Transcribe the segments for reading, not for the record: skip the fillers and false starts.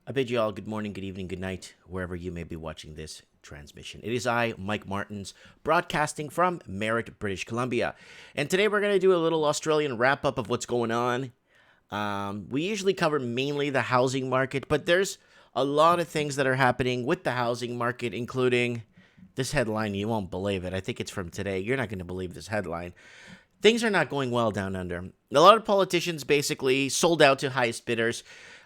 I bid you all good morning, good evening, good night, wherever you may be watching this transmission. It is I, Mike Martins, broadcasting from Merritt, British Columbia. And today we're going to do a little Australian wrap up of what's going on. We usually cover mainly the housing market, but there's a lot of things that are happening with the housing market, including this headline. You won't believe it. I think it's from today. You're not going to believe this headline. Things are not going well down under. A lot of politicians basically sold out to highest bidders.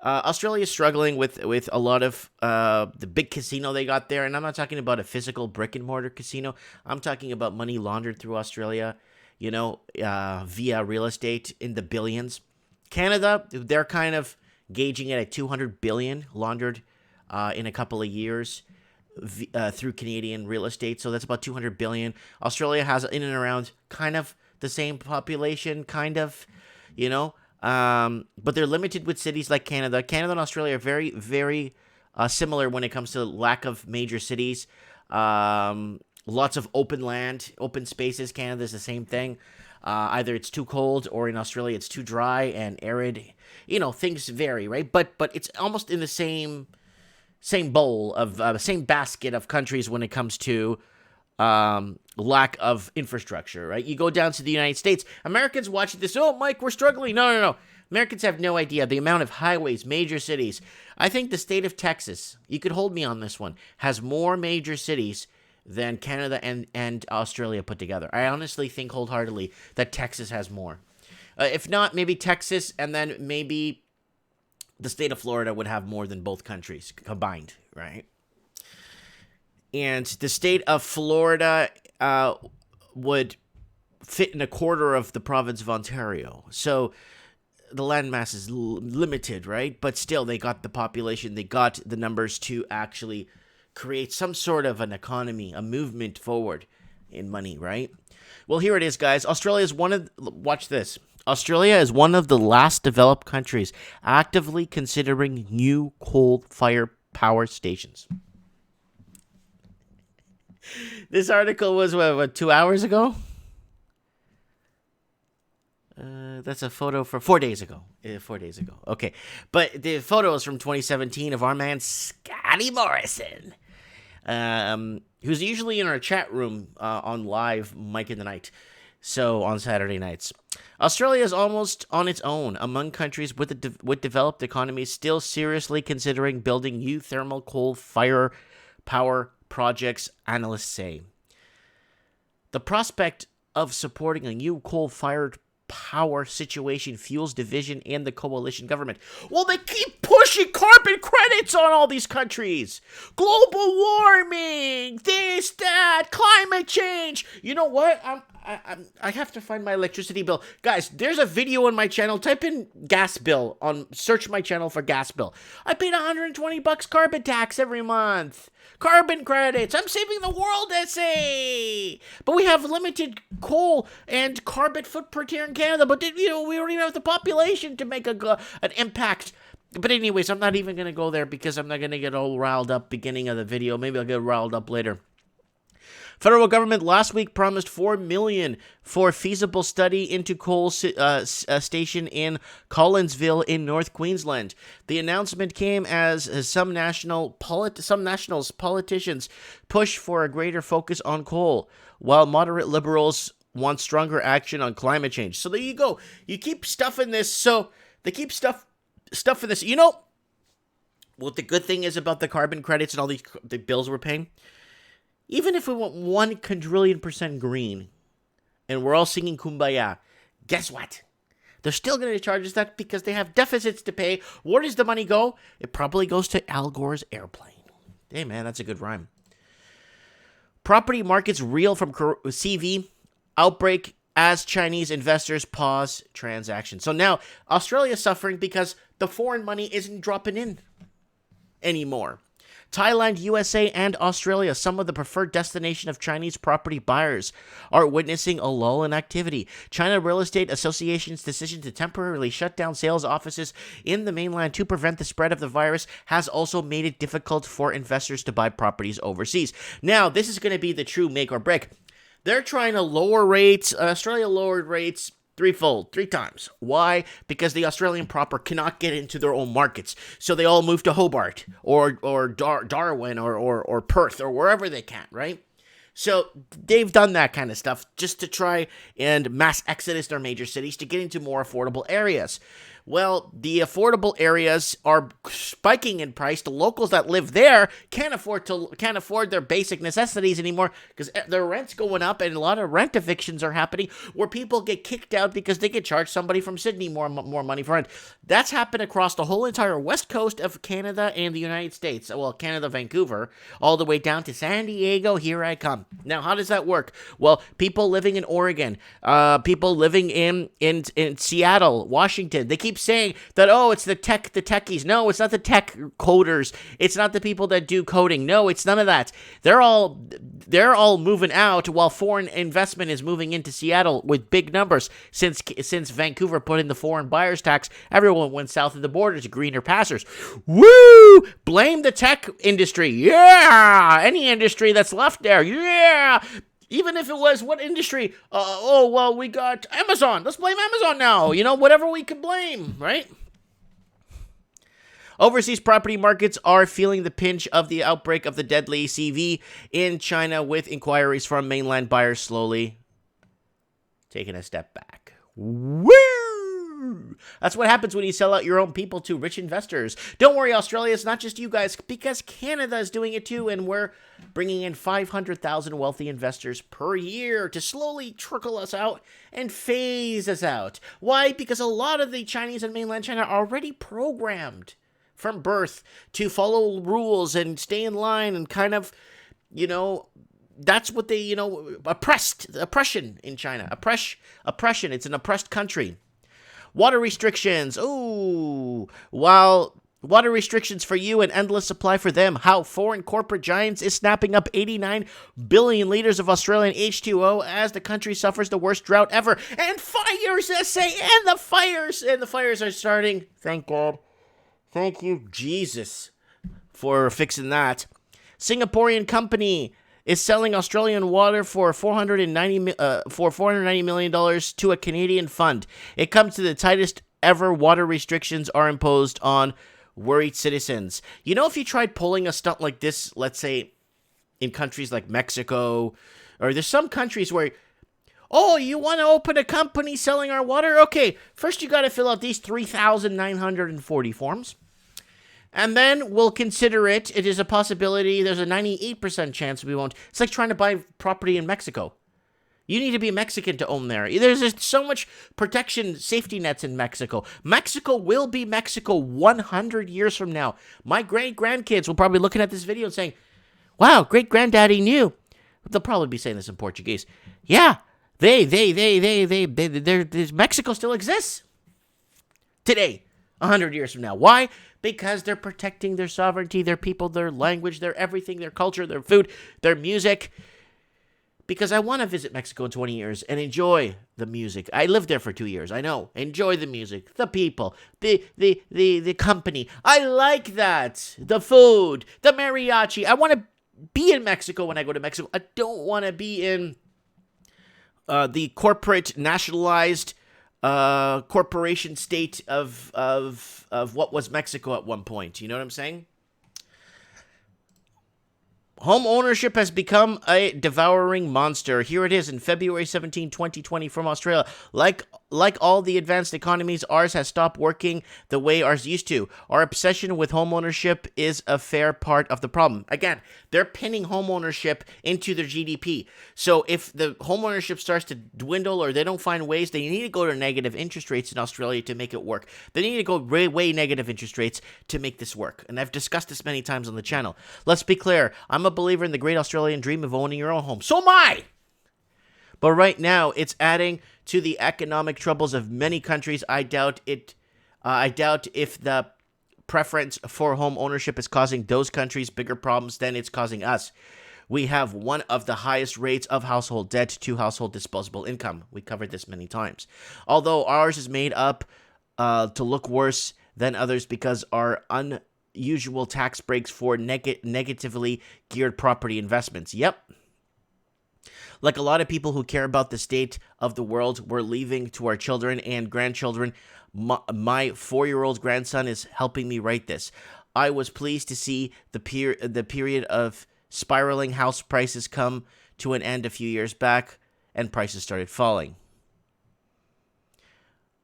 Australia is struggling with a lot of the big casino they got there, and I'm not talking about a physical brick and mortar casino. I'm talking about money laundered through Australia, via real estate in the billions. Canada, they're kind of gauging it at 200 billion laundered in a couple of years through Canadian real estate. So that's about 200 billion. Australia has in and around kind of the same population, kind of, but they're limited with cities like Canada. Canada and Australia are very, very similar when it comes to lack of major cities. Lots of open land, open spaces. Canada is the same thing. Either it's too cold, or in Australia it's too dry and arid. Things vary, right? But it's almost in the same bowl of same basket of countries when it comes to lack of infrastructure, right? You go down to the United States. Americans watching this, oh, Mike, we're struggling. No. Americans have no idea the amount of highways, major cities. I think the state of Texas, you could hold me on this one, has more major cities than Canada and Australia put together. I honestly think wholeheartedly that Texas has more. If not, maybe Texas, and then maybe the state of Florida would have more than both countries combined, right? And the state of Florida would fit in a quarter of the province of Ontario. So the landmass is limited, right? But still, they got the population, they got the numbers to actually create some sort of an economy, a movement forward in money, right? Well, here it is, guys. Watch this. Australia is one of the last developed countries actively considering new coal-fired power stations. This article was, what 2 hours ago? That's a photo for 4 days ago. 4 days ago. Okay. But the photo is from 2017 of our man, Scotty Morrison, who's usually in our chat room on live Mike in the Night. So on Saturday nights. Australia is almost on its own among countries with developed economies still seriously considering building new thermal coal fire power projects, analysts say. The prospect of supporting a new coal-fired power situation fuels division in the coalition government. Well, they keep pushing carbon credits on all these countries. Global warming, this, that, climate change. You know what? I have to find my electricity bill. Guys, there's a video on my channel. Type in gas bill search my channel for gas bill. I paid $120 carbon tax every month. Carbon credits. I'm saving the world, essay. But we have limited coal and carbon footprint here in Canada. But we don't even have the population to make an impact. But anyways, I'm not even going to go there because I'm not going to get all riled up beginning of the video. Maybe I'll get riled up later. Federal government last week promised $4 million for feasible study into coal station in Collinsville in North Queensland. The announcement came as some politicians push for a greater focus on coal, while moderate liberals want stronger action on climate change. So there you go. You keep stuffing this. So they keep stuffing this. What the good thing is about the carbon credits and all the bills we're paying? Even if we want 1 quadrillion% green and we're all singing Kumbaya, guess what? They're still going to charge us that because they have deficits to pay. Where does the money go? It probably goes to Al Gore's airplane. Hey, man, that's a good rhyme. Property markets reel from CV outbreak as Chinese investors pause transactions. So now Australia's suffering because the foreign money isn't dropping in anymore. Thailand, USA, and Australia, some of the preferred destination of Chinese property buyers, are witnessing a lull in activity. China Real Estate Association's decision to temporarily shut down sales offices in the mainland to prevent the spread of the virus has also made it difficult for investors to buy properties overseas. Now, this is going to be the true make or break. They're trying to lower rates. Australia lowered rates Threefold, 3 times. Why? Because the Australian proper cannot get into their own markets. So they all move to Hobart or Darwin or Perth or wherever they can, right? So they've done that kind of stuff just to try and mass exodus their major cities to get into more affordable areas. Well, the affordable areas are spiking in price. The locals that live there can't afford their basic necessities anymore because their rent's going up, and a lot of rent evictions are happening where people get kicked out because they get charged somebody from Sydney more money for rent. That's happened across the whole entire west coast of Canada and the United States. Well, Canada, Vancouver, all the way down to San Diego. Here I come. Now, how does that work? Well, people living in Oregon, people living in Seattle, Washington, they keep saying that, oh, it's the techies. No, it's not the tech coders. It's not the people that do coding. No, it's none of that. They're all moving out while foreign investment is moving into Seattle with big numbers. Since Vancouver put in the foreign buyers tax, everyone went south of the border to greener pastures. Woo! Blame the tech industry. Yeah! Any industry that's left there. Yeah! Even if it was what industry? We got Amazon. Let's blame Amazon now. Whatever we can blame, right? Overseas property markets are feeling the pinch of the outbreak of the deadly CV in China, with inquiries from mainland buyers slowly taking a step back. Woo! That's what happens when you sell out your own people to rich investors. Don't worry, Australia, it's not just you guys, because Canada is doing it too, and we're bringing in 500,000 wealthy investors per year to slowly trickle us out and phase us out. Why? Because a lot of the Chinese and mainland China are already programmed from birth to follow rules and stay in line and kind of, that's what they, oppression in China. Oppression. It's an oppressed country. Water restrictions. Ooh. While water restrictions for you and endless supply for them. How foreign corporate giants is snapping up 89 billion liters of Australian H2O as the country suffers the worst drought ever. And fires, and the fires are starting. Thank God. Thank you, Jesus, for fixing that. Singaporean company is selling Australian water for $490 million to a Canadian fund. It comes to the tightest ever water restrictions are imposed on worried citizens. If you tried pulling a stunt like this, let's say in countries like Mexico, or there's some countries where, oh, you want to open a company selling our water? Okay, first you got to fill out these 3,940 forms. And then we'll consider it. It is a possibility. There's a 98% chance we won't. It's like trying to buy property in Mexico. You need to be Mexican to own there. There's just so much protection, safety nets in Mexico. Mexico will be Mexico 100 years from now. My great-grandkids will probably be looking at this video and saying, wow, great-granddaddy knew. They'll probably be saying this in Portuguese. Yeah, Mexico still exists today, 100 years from now. Why? Because they're protecting their sovereignty, their people, their language, their everything, their culture, their food, their music. Because I want to visit Mexico in 20 years and enjoy the music. I lived there for 2 years. I know. Enjoy the music, the people, the company. I like that. The food, the mariachi. I want to be in Mexico when I go to Mexico. I don't want to be in the corporate nationalized corporation state of what was Mexico at one point. You know what I'm saying? Home ownership has become a devouring monster. Here it is in February 17, 2020 from Australia. Like all the advanced economies, ours has stopped working the way ours used to. Our obsession with home ownership is a fair part of the problem. Again, they're pinning home ownership into their GDP. So if the home ownership starts to dwindle or they don't find ways, they need to go to negative interest rates in Australia to make it work. They need to go way negative interest rates to make this work. And I've discussed this many times on the channel. Let's be clear. I'm a believer in the great Australian dream of owning your own home. So am I! But right now, it's adding to the economic troubles of many countries. I doubt if the preference for home ownership is causing those countries bigger problems than it's causing us. We have one of the highest rates of household debt to household disposable income. We covered this many times. Although ours is made up to look worse than others because our unusual tax breaks for negatively geared property investments. Yep. Like a lot of people who care about the state of the world, we're leaving to our children and grandchildren. My 4-year-old grandson is helping me write this. I was pleased to see the period of spiraling house prices come to an end a few years back, and prices started falling.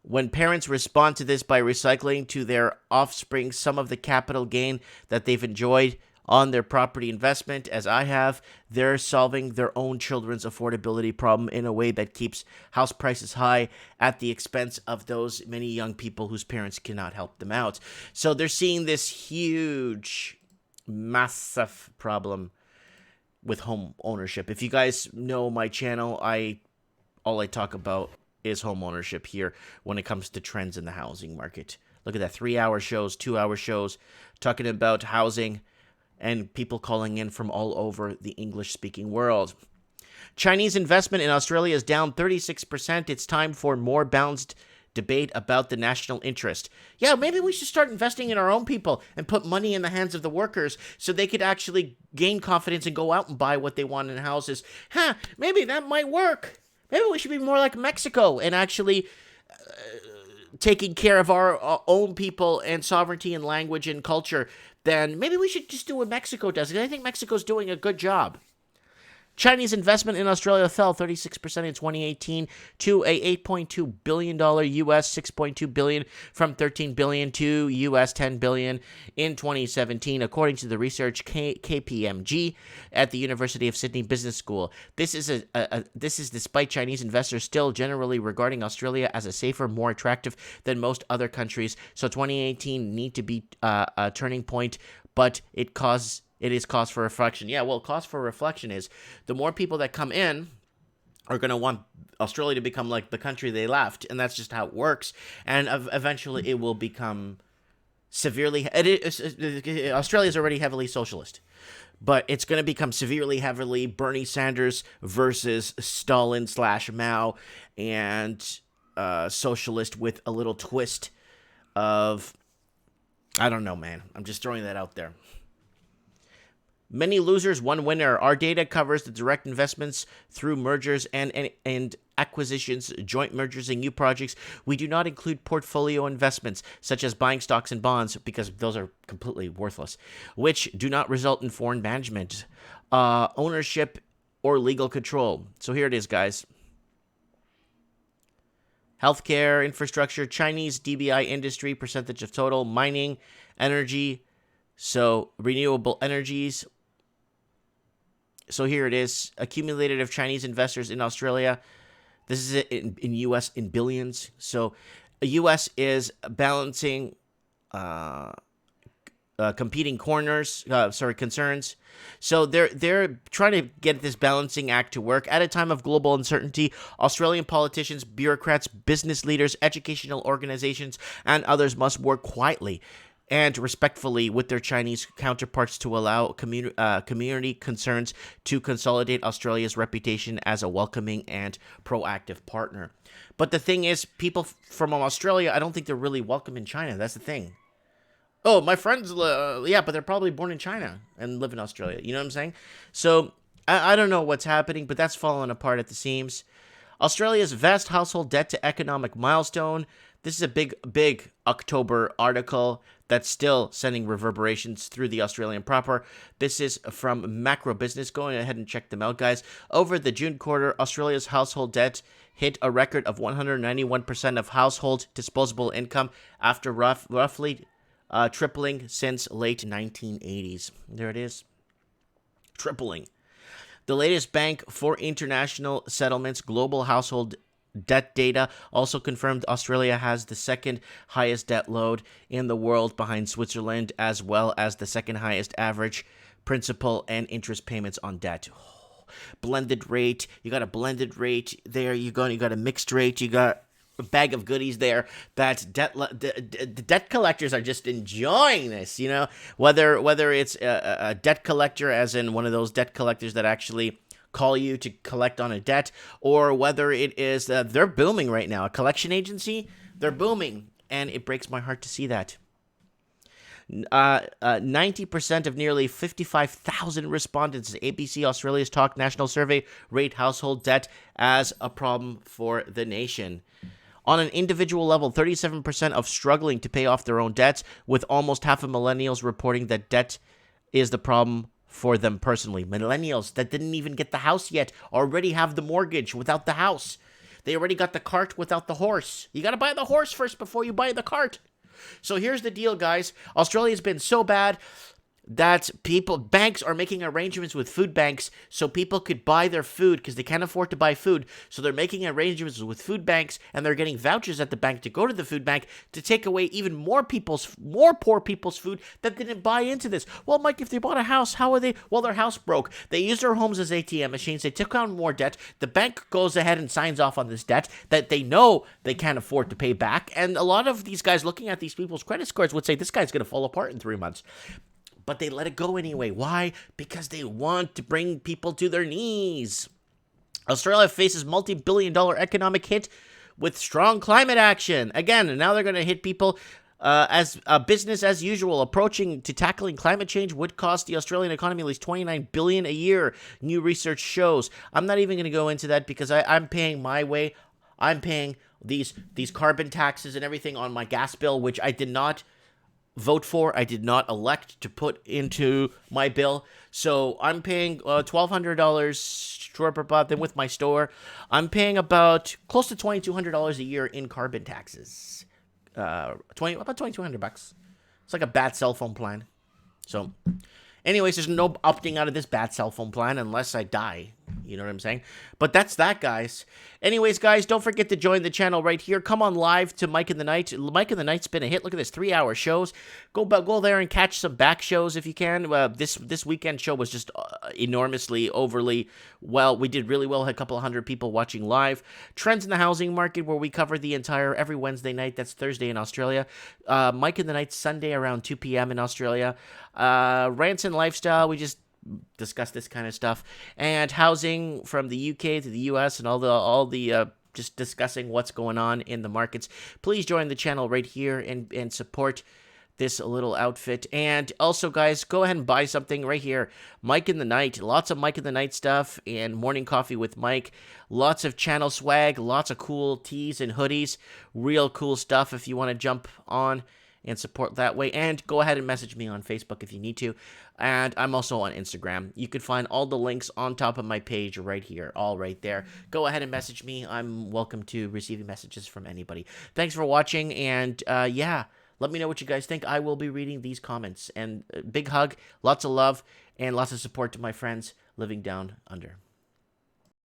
When parents respond to this by recycling to their offspring some of the capital gain that they've enjoyed on their property investment, as I have, they're solving their own children's affordability problem in a way that keeps house prices high at the expense of those many young people whose parents cannot help them out. So they're seeing this huge, massive problem with home ownership. If you guys know my channel, all I talk about is home ownership here when it comes to trends in the housing market. Look at that, 3-hour shows, 2-hour shows, talking about housing, and people calling in from all over the English-speaking world. Chinese investment in Australia is down 36%. It's time for more balanced debate about the national interest. Yeah, maybe we should start investing in our own people and put money in the hands of the workers so they could actually gain confidence and go out and buy what they want in houses. Maybe that might work. Maybe we should be more like Mexico and actually taking care of our own people and sovereignty and language and culture. Then maybe we should just do what Mexico does. And I think Mexico's doing a good job. Chinese investment in Australia fell 36% in 2018 to a $8.2 billion U.S. $6.2 billion from $13 billion to U.S. $10 billion in 2017, according to the research KPMG at the University of Sydney Business School. This is despite Chinese investors still generally regarding Australia as a safer, more attractive than most other countries. So 2018 need to be a turning point, but it is cause for reflection. Yeah, well, cause for reflection is the more people that come in are going to want Australia to become like the country they left, and that's just how it works. And eventually it will become severely... Australia is already heavily socialist, but it's going to become heavily Bernie Sanders versus Stalin/Mao, and socialist with a little twist of... I don't know, man. I'm just throwing that out there. Many losers, one winner. Our data covers the direct investments through mergers and acquisitions, joint mergers, and new projects. We do not include portfolio investments, such as buying stocks and bonds, because those are completely worthless, which do not result in foreign management, ownership, or legal control. So here it is, guys. Healthcare, infrastructure, Chinese DBI industry, percentage of total, mining, energy, so renewable energies. So here it is, accumulated of Chinese investors in Australia. This is it in U.S. in billions. So U.S. is balancing competing concerns. So they're trying to get this balancing act to work. At a time of global uncertainty, Australian politicians, bureaucrats, business leaders, educational organizations, and others must work quietly and respectfully with their Chinese counterparts to allow community concerns to consolidate Australia's reputation as a welcoming and proactive partner. But the thing is, people from Australia, I don't think they're really welcome in China. That's the thing. Oh, my friends, yeah, but they're probably born in China and live in Australia. You know what I'm saying? So I don't know what's happening, but that's falling apart at the seams. Australia's vast household debt to economic milestone. This is a big October article that's still sending reverberations through the Australian proper. This is from Macro Business. Go ahead and check them out, guys. Over the June quarter, Australia's household debt hit a record of 191% of household disposable income after roughly tripling since late 1980s. There it is. Tripling. The latest Bank for International Settlements global household debt data also confirmed Australia has the second highest debt load in the world behind Switzerland, as well as the second highest average principal and interest payments on debt. Blended rate. You got a blended rate there. You got a mixed rate. You got a bag of goodies there. That the debt collectors are just enjoying this, you know, whether it's a debt collector, as in one of those debt collectors that actually call you to collect on a debt, or whether it is they're booming right now, a collection agency. They're booming, and it breaks my heart to see that. 90% of nearly 55,000 respondents to ABC Australia's Talk National Survey rate household debt as a problem for the nation. On an individual level, 37% of struggling to pay off their own debts, with almost half of millennials reporting that debt is the problem for them personally. Millennials that didn't even get the house yet already have the mortgage without the house. They already got the cart without the horse. You got to buy the horse first before you buy the cart. So here's the deal, guys. Australia's been so bad that banks are making arrangements with food banks so people could buy their food because they can't afford to buy food. So they're making arrangements with food banks, and they're getting vouchers at the bank to go to the food bank to take away even more poor people's food that didn't buy into this. Well, Mike, if they bought a house, how are they? Well, their house broke. They used their homes as ATM machines. They took on more debt. The bank goes ahead and signs off on this debt that they know they can't afford to pay back. And a lot of these guys looking at these people's credit scores would say, this guy's going to fall apart in 3 months. But they let it go anyway. Why? Because they want to bring people to their knees. Australia faces multi-billion-dollar economic hit with strong climate action. Again, now they're going to hit people as a business as usual. Approaching to tackling climate change would cost the Australian economy at least $29 billion a year, new research shows. I'm not even going to go into that because I'm paying my way. I'm paying these carbon taxes and everything on my gas bill, which I did not vote for. I did not elect to put into my bill. So I'm paying $1,200 per month. Then with my store, I'm paying about close to $2,200 a year in carbon taxes. About $2,200. It's like a bad cell phone plan. So anyways, there's no opting out of this bad cell phone plan unless I die. You know what I'm saying? But that's that, guys. Anyways, guys, don't forget to join the channel right here. Come on live to Mike in the Night. Mike in the Night's been a hit. Look at this, 3-hour shows. Go there and catch some back shows if you can. This weekend show was just enormously, overly well. We did really well. Had a couple of hundred people watching live. Trends in the housing market, where we cover the entire every Wednesday night. That's Thursday in Australia. Mike in the Night Sunday around 2 p.m. in Australia. Rants and Lifestyle, we just discuss this kind of stuff, and housing from the UK to the US, and all the just discussing what's going on in the markets. Please join the channel right here and support this little outfit. And also, guys, go ahead and buy something right here. Mike in the Night. Lots of Mike in the Night stuff and Morning Coffee with Mike. Lots of channel swag. Lots of cool tees and hoodies. Real cool stuff if you want to jump on and support that way. And go ahead and message me on Facebook if you need to. And I'm also on Instagram. You can find all the links on top of my page right here, all right there. Go ahead and message me. I'm welcome to receiving messages from anybody. Thanks for watching, and yeah, let me know what you guys think. I will be reading these comments. And big hug, lots of love, and lots of support to my friends living down under.